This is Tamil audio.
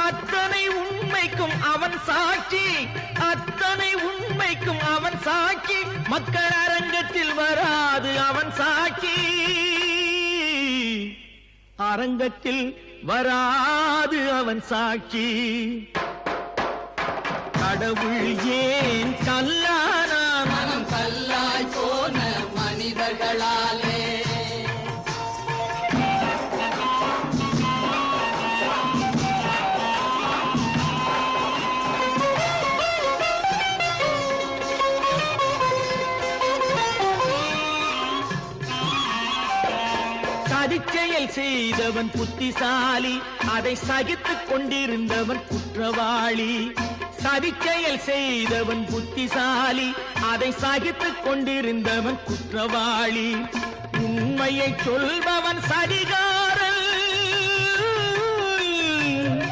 அத்தனை உண்மைக்கும் அவன் சாட்சி, அத்தனை உண்மைக்கும் அவன் சாட்சி. மக்கள் அரங்கத்தில் வராது அவன் சாட்சி, அரங்கத்தில் வராது அவன் சாட்சி. கடவுள் ஏன் கல்லானா, மனம் கல்லாய் போன மனிதர்களாலே. சதிச்செயல் செய்தவன் புத்திசாலி, அதை சகித்துக் கொண்டிருந்தவன் குற்றவாளி. சதிச்செயல் செய்தவன் புத்திசாலி, அதை சகித்துக் கொண்டிருந்தவன் குற்றவாளி. உண்மையை சொல்பவன் சதிகாரி.